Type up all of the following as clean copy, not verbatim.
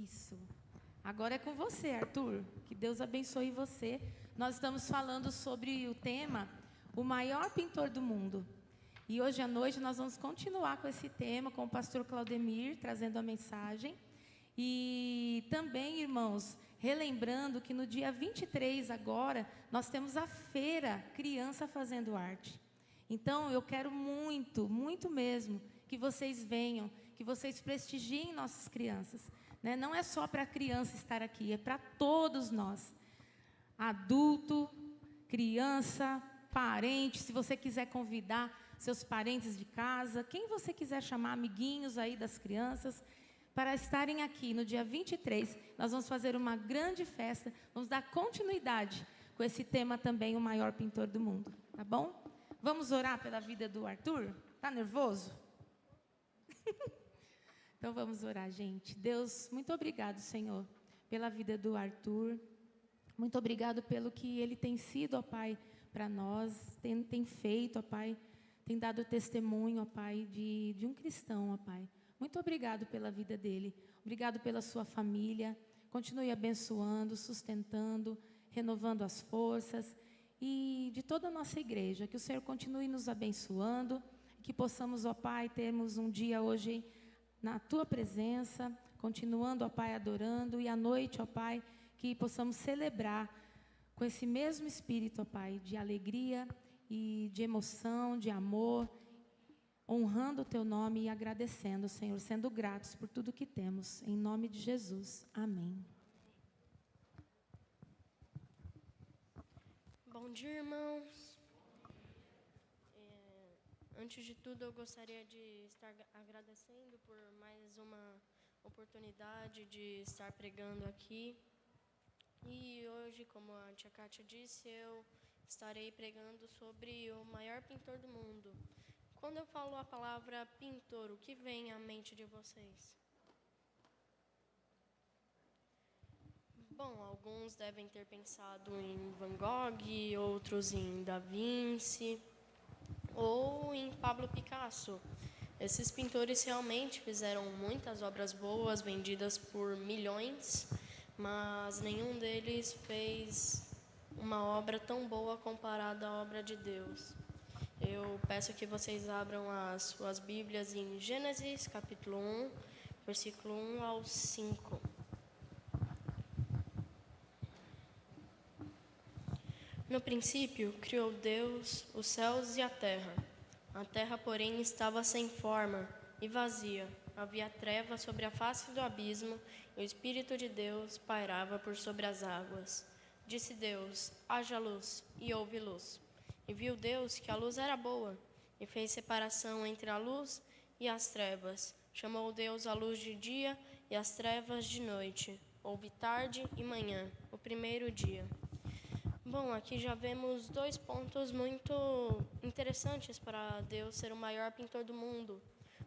Isso. Agora é com você, Arthur. Que Deus abençoe você. Nós estamos falando sobre o tema, o maior pintor do mundo. E hoje à noite nós vamos continuar com esse tema, com o pastor Claudemir, trazendo a mensagem. E também, irmãos, relembrando que no dia 23 agora, nós temos a feira Criança Fazendo Arte. Então, eu quero muito, muito mesmo, que vocês venham, que vocês prestigiem nossas crianças. Né? Não é só para a criança estar aqui, é para todos nós. Adulto, criança, parente, se você quiser convidar seus parentes de casa, quem você quiser chamar, amiguinhos aí das crianças, para estarem aqui no dia 23, nós vamos fazer uma grande festa, vamos dar continuidade com esse tema também, o maior pintor do mundo, tá bom? Vamos orar pela vida do Arthur? Tá nervoso? Então vamos orar, gente. Deus, muito obrigado, Senhor, pela vida do Arthur. Muito obrigado pelo que ele tem sido, ó Pai, para nós, tem feito, ó Pai, tem dado testemunho, ó Pai, de um cristão, ó Pai. Muito obrigado pela vida dele. Obrigado pela sua família. Continue abençoando, sustentando, renovando as forças. E de toda a nossa igreja, que o Senhor continue nos abençoando. Que possamos, ó Pai, termos um dia hoje na Tua presença. Continuando, ó Pai, adorando. E à noite, ó Pai, que possamos celebrar com esse mesmo espírito, ó Pai, de alegria e de emoção, de amor, honrando o Teu nome e agradecendo, Senhor, sendo gratos por tudo que temos. Em nome de Jesus. Amém. Bom dia, irmãos. Antes de tudo, eu gostaria de estar agradecendo por mais uma oportunidade de estar pregando aqui. E hoje, como a tia Kátia disse, eu estarei pregando sobre o maior pintor do mundo. Quando eu falo a palavra pintor, o que vem à mente de vocês? Bom, alguns devem ter pensado em Van Gogh, outros em Da Vinci ou em Pablo Picasso. Esses pintores realmente fizeram muitas obras boas, vendidas por milhões, mas nenhum deles fez uma obra tão boa comparada à obra de Deus. Eu peço que vocês abram as suas Bíblias em Gênesis, capítulo 1, versículo 1 ao 5. No princípio, criou Deus os céus e a terra. A terra, porém, estava sem forma e vazia. Havia trevas sobre a face do abismo, e o Espírito de Deus pairava por sobre as águas. Disse Deus: haja luz, e houve luz. E viu Deus que a luz era boa, e fez separação entre a luz e as trevas. Chamou Deus a luz de dia e as trevas de noite. Houve tarde e manhã, o primeiro dia. Bom, aqui já vemos dois pontos muito interessantes para Deus ser o maior pintor do mundo.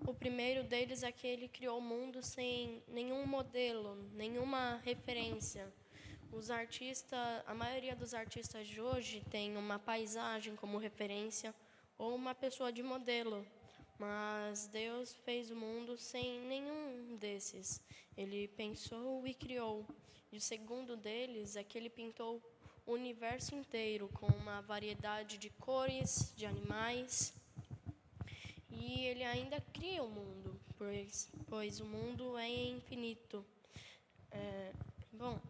O primeiro deles é que ele criou o mundo sem nenhum modelo, nenhuma referência. A maioria dos artistas de hoje tem uma paisagem como referência ou uma pessoa de modelo. Mas Deus fez o mundo sem nenhum desses. Ele pensou e criou. E o segundo deles é que ele pintou o universo inteiro com uma variedade de cores, de animais. E ele ainda cria o mundo, pois o mundo é infinito. Bom,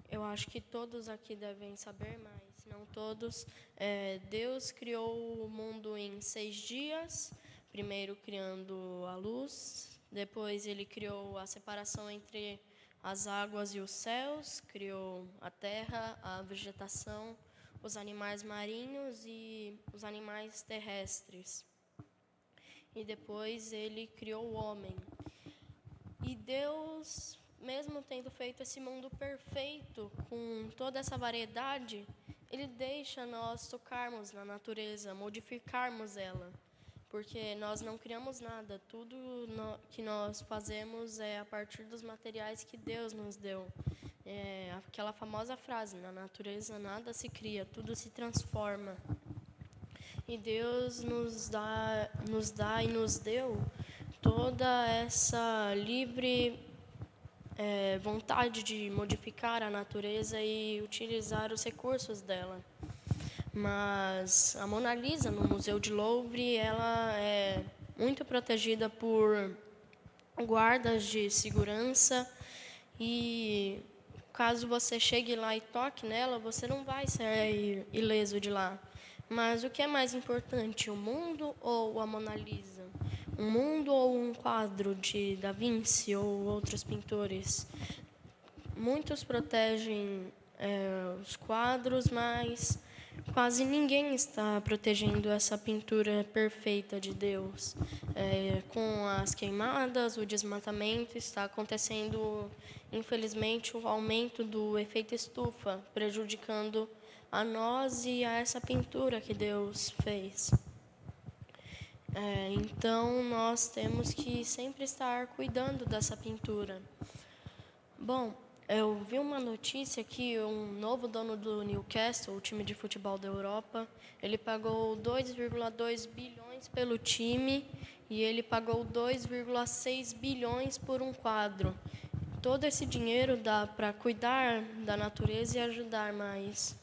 eu acho que todos aqui devem saber, mas não todos. Deus criou o mundo em 6 dias, primeiro criando a luz, depois ele criou a separação entre as águas e os céus, criou a terra, a vegetação, os animais marinhos e os animais terrestres. E depois ele criou o homem. E Deus, mesmo tendo feito esse mundo perfeito, com toda essa variedade, ele deixa nós tocarmos na natureza, modificarmos ela. Porque nós não criamos nada, tudo que nós fazemos é a partir dos materiais que Deus nos deu. Aquela famosa frase, na natureza nada se cria, tudo se transforma. E Deus nos dá e nos deu toda essa livre vontade de modificar a natureza e utilizar os recursos dela. Mas a Mona Lisa, no Museu de Louvre, ela é muito protegida por guardas de segurança e caso você chegue lá e toque nela, você não vai sair ileso de lá. Mas o que é mais importante, o mundo ou a Mona Lisa? Um mundo ou um quadro de Da Vinci ou outros pintores? Muitos protegem os quadros, mas quase ninguém está protegendo essa pintura perfeita de Deus. Com as queimadas, o desmatamento, está acontecendo, infelizmente, o aumento do efeito estufa, prejudicando a nós e a essa pintura que Deus fez. Então, nós temos que sempre estar cuidando dessa pintura. Bom, eu vi uma notícia que um novo dono do Newcastle, o time de futebol da Europa, ele pagou 2,2 bilhões pelo time e ele pagou 2,6 bilhões por um quadro. Todo esse dinheiro dá para cuidar da natureza e ajudar mais.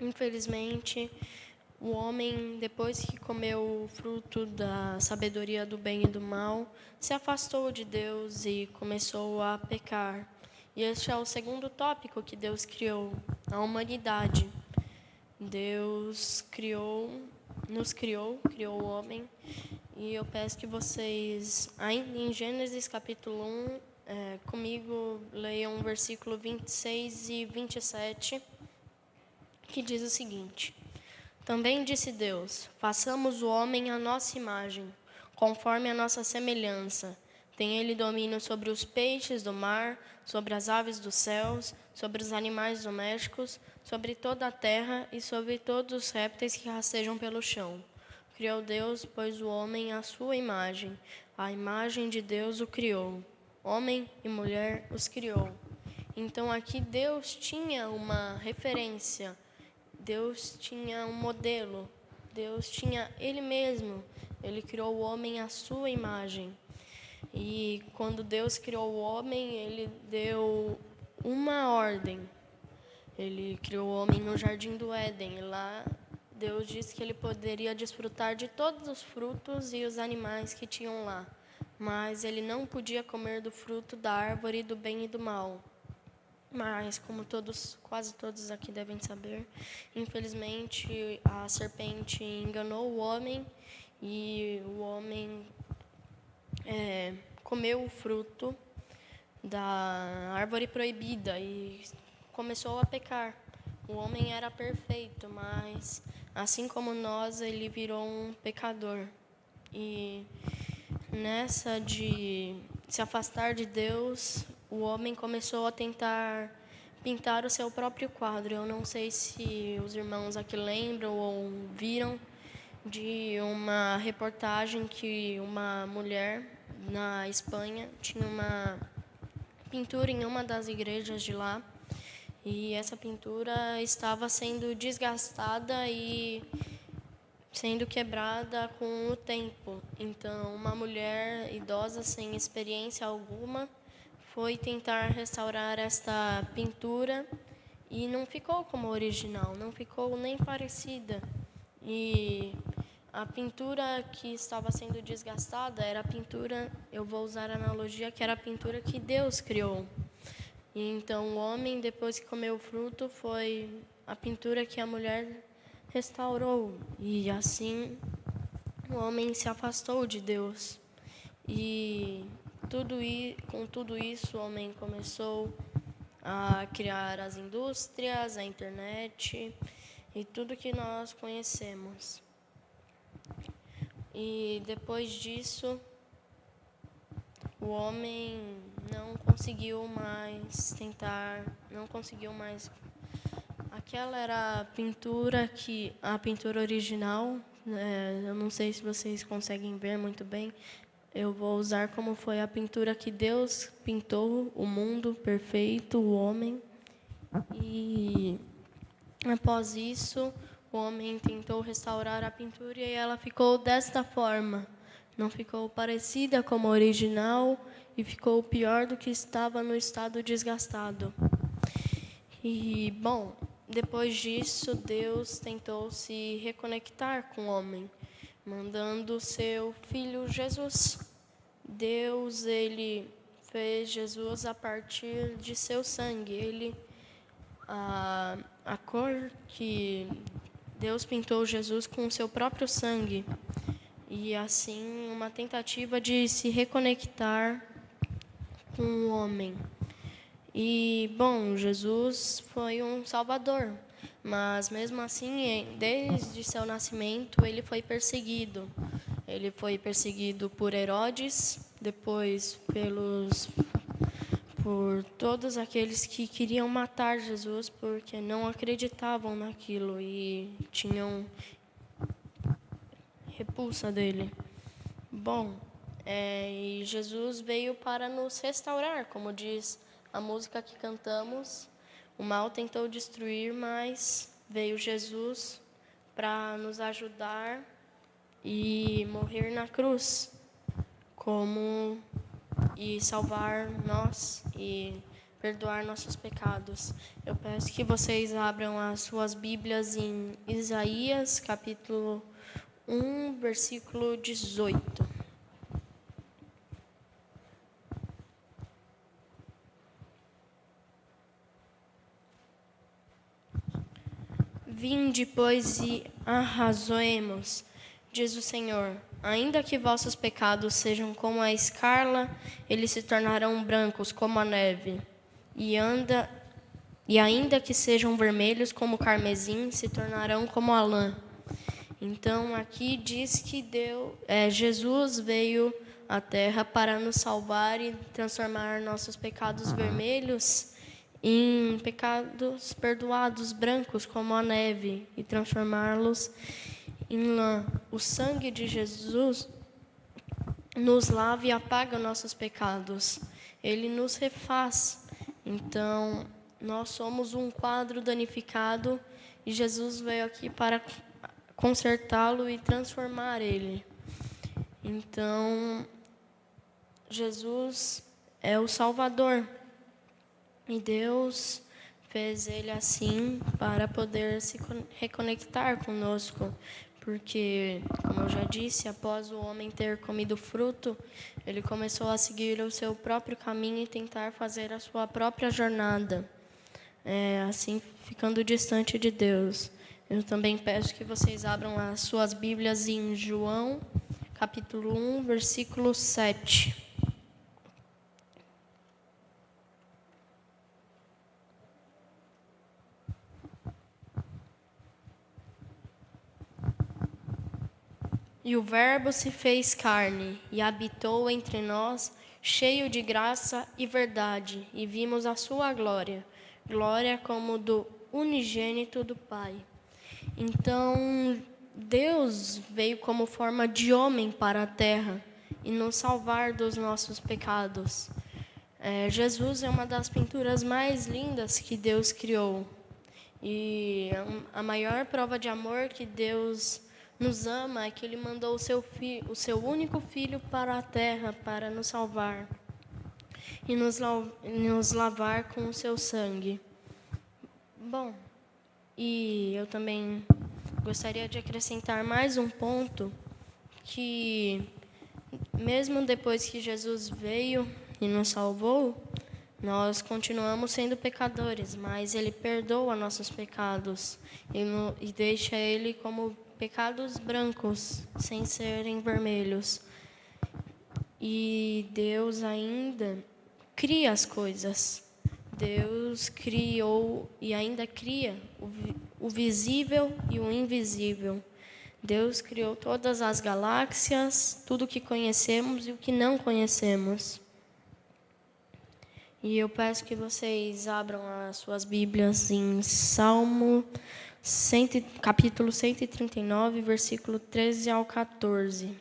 Infelizmente, o homem, depois que comeu o fruto da sabedoria do bem e do mal, se afastou de Deus e começou a pecar. E este é o segundo tópico que Deus criou, a humanidade. Deus criou o homem. E eu peço que vocês, ainda em Gênesis capítulo 1, comigo leiam o versículo 26 e 27, que diz o seguinte: Também disse Deus, façamos o homem à nossa imagem, conforme a nossa semelhança. Tem ele domínio sobre os peixes do mar, sobre as aves dos céus, sobre os animais domésticos, sobre toda a terra e sobre todos os répteis que rastejam pelo chão. Criou Deus, pois, o homem à sua imagem. A imagem de Deus o criou. Homem e mulher os criou. Então, aqui Deus tinha uma referência. Deus tinha um modelo. Deus tinha Ele mesmo. Ele criou o homem à sua imagem. E quando Deus criou o homem, Ele deu uma ordem. Ele criou o homem no Jardim do Éden. E lá, Deus disse que ele poderia desfrutar de todos os frutos e os animais que tinham lá. Mas ele não podia comer do fruto da árvore do bem e do mal. Mas, como quase todos aqui devem saber, infelizmente a serpente enganou o homem e o homem comeu o fruto da árvore proibida e começou a pecar. O homem era perfeito, mas assim como nós, ele virou um pecador. E nessa de se afastar de Deus, o homem começou a tentar pintar o seu próprio quadro. Eu não sei se os irmãos aqui lembram ou viram de uma reportagem que uma mulher na Espanha tinha uma pintura em uma das igrejas de lá. E essa pintura estava sendo desgastada e sendo quebrada com o tempo. Então, uma mulher idosa, sem experiência alguma, foi tentar restaurar esta pintura e não ficou como original, não ficou nem parecida. E a pintura que estava sendo desgastada era a pintura, eu vou usar a analogia, que era a pintura que Deus criou. E então, o homem, depois que comeu o fruto, foi a pintura que a mulher restaurou. E assim, o homem se afastou de Deus. E com tudo isso, o homem começou a criar as indústrias, a internet e tudo que nós conhecemos. E depois disso, o homem não conseguiu mais. Aquela era a pintura original. Eu não sei se vocês conseguem ver muito bem. Eu vou usar como foi a pintura que Deus pintou, o mundo perfeito, o homem. E após isso, o homem tentou restaurar a pintura e ela ficou desta forma. Não ficou parecida como a original e ficou pior do que estava no estado desgastado. E, bom, depois disso, Deus tentou se reconectar com o homem, mandando seu filho Jesus. Deus, ele fez Jesus a partir de seu sangue. A cor que Deus pintou Jesus com seu próprio sangue. E assim, uma tentativa de se reconectar com o homem. E, bom, Jesus foi um salvador, mas mesmo assim, desde seu nascimento, ele foi perseguido. Ele foi perseguido por Herodes, depois por todos aqueles que queriam matar Jesus porque não acreditavam naquilo e tinham repulsa dele. Bom, e Jesus veio para nos restaurar, como diz a música que cantamos. O mal tentou destruir, mas veio Jesus para nos ajudar e morrer na cruz, e salvar nós e perdoar nossos pecados. Eu peço que vocês abram as suas Bíblias em Isaías, capítulo 1, versículo 18. Vinde, pois, e arrazoemos, diz o Senhor. Ainda que vossos pecados sejam como a escarla, eles se tornarão brancos como a neve. E ainda que sejam vermelhos como o carmesim, se tornarão como a lã. Então, aqui diz que Jesus veio à Terra para nos salvar e transformar nossos pecados vermelhos em pecados perdoados, brancos como a neve, e transformá-los em lã. O sangue de Jesus nos lava e apaga nossos pecados. Ele nos refaz. Então, nós somos um quadro danificado e Jesus veio aqui para consertá-lo e transformar ele. Então, Jesus é o Salvador. E Deus fez ele assim para poder se reconectar conosco. Porque, como eu já disse, após o homem ter comido fruto, ele começou a seguir o seu próprio caminho e tentar fazer a sua própria jornada, assim ficando distante de Deus. Eu também peço que vocês abram as suas Bíblias em João, capítulo 1, versículo 7. E o Verbo se fez carne e habitou entre nós, cheio de graça e verdade, e vimos a sua glória, glória como do unigênito do Pai. Então, Deus veio como forma de homem para a terra e nos salvar dos nossos pecados. Jesus é uma das pinturas mais lindas que Deus criou. E a maior prova de amor que Deus nos ama é que Ele mandou o seu único Filho para a terra para nos salvar e nos lavar com o seu sangue. Bom, e eu também gostaria de acrescentar mais um ponto, que mesmo depois que Jesus veio e nos salvou, nós continuamos sendo pecadores, mas Ele perdoa nossos pecados e deixa Ele como pecados brancos, sem serem vermelhos. E Deus ainda cria as coisas. Deus criou e ainda cria o visível e o invisível. Deus criou todas as galáxias, tudo o que conhecemos e o que não conhecemos. E eu peço que vocês abram as suas Bíblias em Salmo, capítulo 139, versículo 13 ao 14.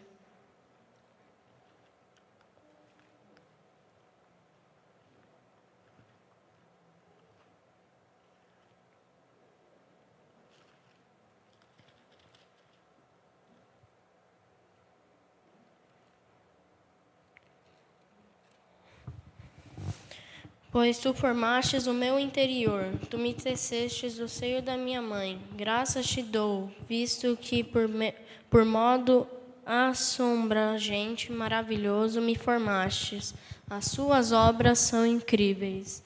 Pois tu formastes o meu interior, tu me tecestes do seio da minha mãe. Graças te dou, visto que por modo assombrante maravilhoso me formastes. As suas obras são incríveis.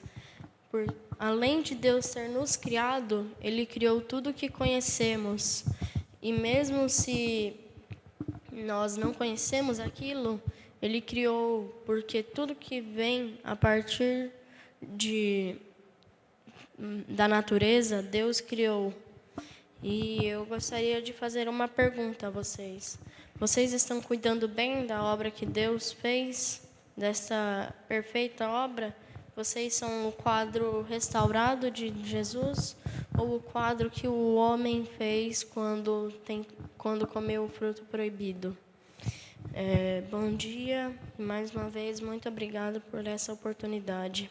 Além de Deus ter nos criado, Ele criou tudo o que conhecemos. E mesmo se nós não conhecemos aquilo, Ele criou, porque tudo que vem a partir da natureza, Deus criou. E eu gostaria de fazer uma pergunta a vocês. Vocês estão cuidando bem da obra que Deus fez, dessa perfeita obra? Vocês são o quadro restaurado de Jesus ou o quadro que o homem fez quando comeu o fruto proibido? Bom dia e mais uma vez muito obrigada por essa oportunidade.